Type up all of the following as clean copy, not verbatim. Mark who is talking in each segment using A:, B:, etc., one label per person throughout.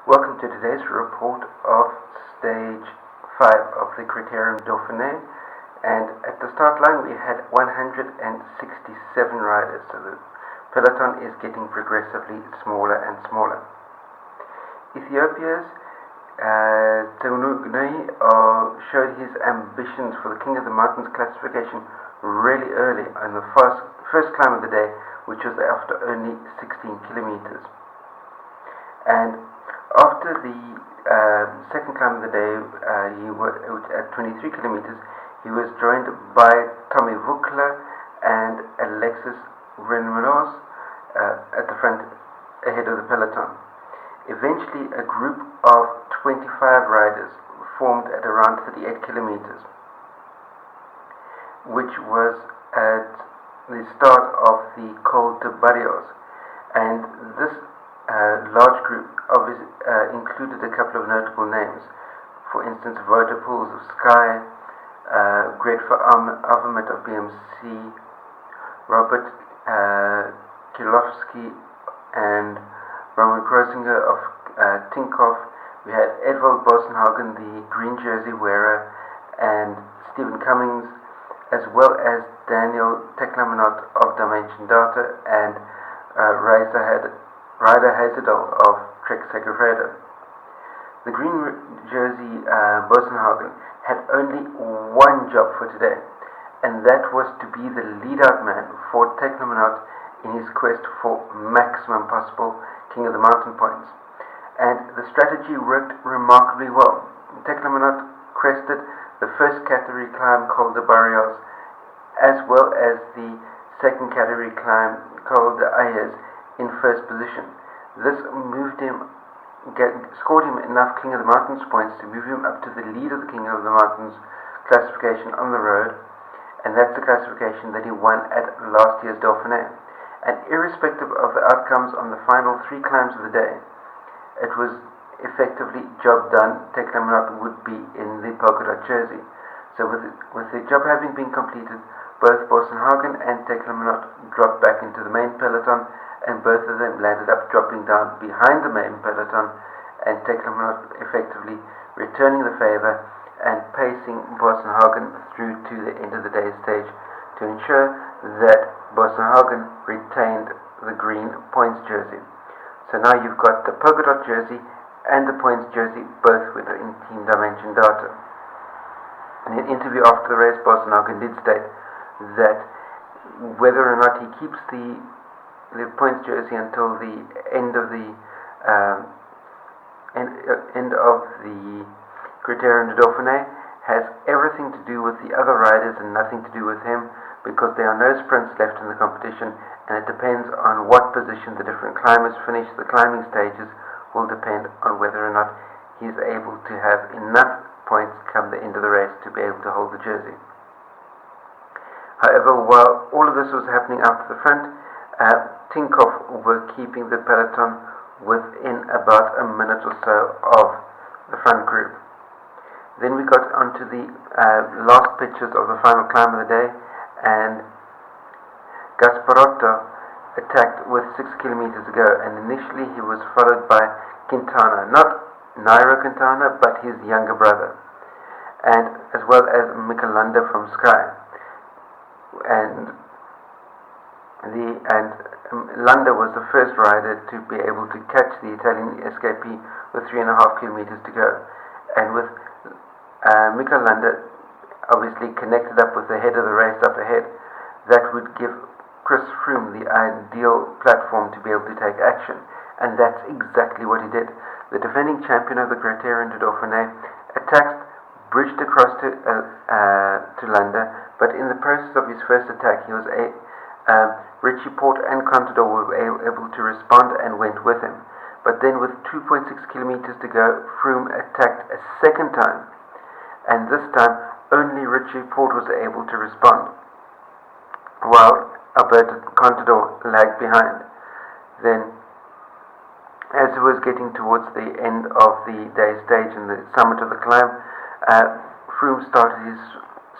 A: Welcome to today's report of stage 5 of the Criterium du Daupnine, and at the start line we had 167 riders, so the peloton is getting progressively smaller and smaller. Ethiopia's Teunugni showed his ambitions for the King of the Mountains classification really early on the first climb of the day, which was after only 16 kilometers. And after the second climb of the day, at 23 kilometers, he was joined by Tommy Vukla and Alexis Renmelos at the front, ahead of the peloton. Eventually, a group of 25 riders formed at around 38 kilometers, which was at the start of the Col de Barrios, and this large group obviously included a couple of notable names. For instance, Wouter Poels of Sky, Greg Vermaat of BMC, Robert Kielowski and Roman Krosinger of Tinkoff. We had Edvald Boasson-Hagen, the green jersey wearer, and Stephen Cummings, as well as Daniel Teclamanot of Dimension Data and Ryder Hazedal of Trek Segafredo. The green jersey Boasson-Hagen had only one job for today, and that was to be the lead-out man for Teclamanot in his quest for maximum possible King of the Mountain points. And the strategy worked remarkably well. Teclamanot crested the first category climb Col de Barrios, as well as the second category climb Col de Ayers in first position. This scored him enough King of the Mountains points to move him up to the lead of the King of the Mountains classification on the road, and that's the classification that he won at last year's Dauphiné. And irrespective of the outcomes on the final 3 climbs of the day, it was effectively job done. Teclamanot would be in the polka dot jersey. So with the job having been completed, both Boasson-Hagen and Teclamanot dropped back into the main peloton, and both of them landed up dropping down behind the main peloton, and Teclamanot effectively returning the favor and pacing Boasson-Hagen through to the end of the day's stage to ensure that Boasson-Hagen retained the green points jersey. So now you've got the polka dot jersey and the points jersey both within Team Dimension Data. In an interview after the race, Boasson-Hagen did state that whether or not he keeps the points jersey until the end of the Criterium du Daupnine has everything to do with the other riders and nothing to do with him, because there are no sprints left in the competition, and it depends on what position the different climbers finish. The climbing stages will depend on whether or not he's able to have enough points come the end of the race to be able to hold the jersey. However, while all of this was happening out to the front, Tinkoff were keeping the peloton within about a minute or so of the front group. Then we got onto the last pitches of the final climb of the day, and Gasparotto attacked with 6 kilometers to go, and initially he was followed by Quintana, not Nairo Quintana, but his younger brother, and as well as Landa from Sky. And Landa was the first rider to be able to catch the Italian escapee with 3.5 kilometers to go, and with Landa obviously connected up with the head of the race up ahead, that would give Chris Froome the ideal platform to be able to take action, and that's exactly what he did. The defending champion of the Criterium du Daupnine bridged across to Landa, but in the process of his first attack, he was Richie Porte and Contador were able to respond and went with him. But then with 2.6 kilometers to go, Froome attacked a second time, and this time only Richie Porte was able to respond, while Alberto Contador lagged behind. Then, as it was getting towards the end of the day's stage and the summit of the climb, Froome started his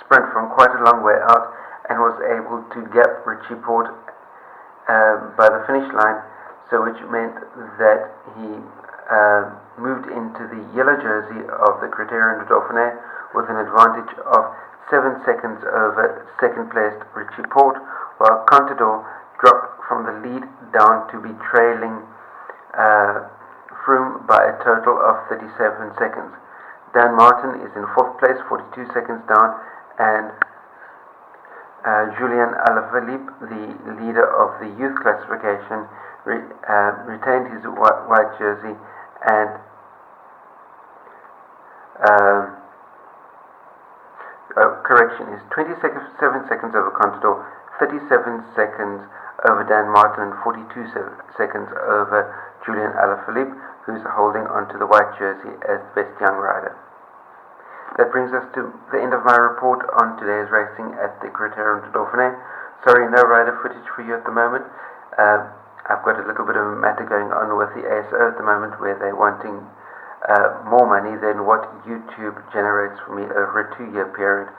A: sprint from quite a long way out and was able to gap Richie Porte by the finish line, so which meant that he moved into the yellow jersey of the Criterium du Daupnine with an advantage of 7 seconds over second-placed Richie Porte, while Contador dropped from the lead down to be trailing Froome by a total of 37 seconds. Dan Martin is in 4th place, 42 seconds down, and Julian Alaphilippe, the leader of the youth classification, retained his white jersey and is 27 seconds over Contador, 37 seconds over Dan Martin, and 42 seconds over Julian Alaphilippe, who's holding onto the white jersey as the best young rider. That brings us to the end of my report on today's racing at the Criterium du Daupnine. Sorry, no rider footage for you at the moment. I've got a little bit of a matter going on with the ASO at the moment, where they're wanting more money than what YouTube generates for me over a 2-year period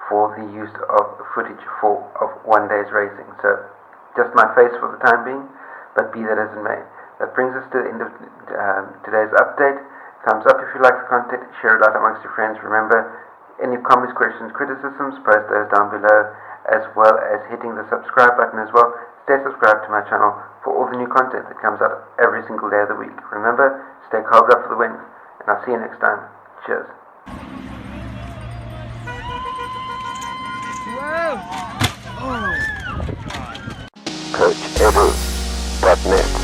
A: for the use of footage of one day's racing. So just my face for the time being, but be that as it may. That brings us to the end of today's update. Thumbs up if you like the content, share it out amongst your friends. Remember, any comments, questions, criticisms, post those down below, as well as hitting the subscribe button as well. Stay subscribed to my channel for all the new content that comes out every single day of the week. Remember, stay carved up for the win, and I'll see you next time. Cheers.
B: CoachEdu.net